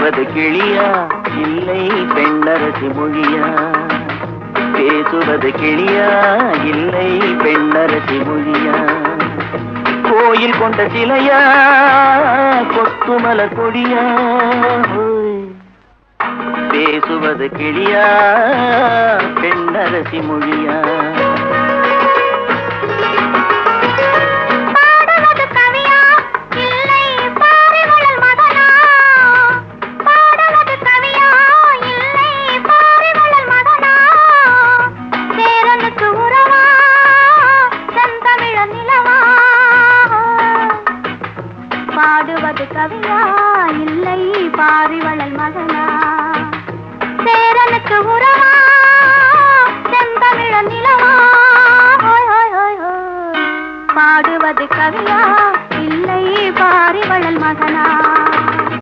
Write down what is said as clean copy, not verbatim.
பேசுவது கிளியா இல்லை பெண்ணரசி மொழியா? பேசுவது கிளியா இல்லை பெண்ணரசி மொழியா? கோயில் கொண்ட சிலையா கொத்துமலர் கொடியா? பேசுவது கிளியா பெண்ணரசி மொழியா? பாடுவது கவியா இல்லை பாரிவளல் மகனா? சேரனுக்கு உறவா செந்தமிழ நிலவா? பாடுவது கவியா இல்லை பாரிவளல் மகனா?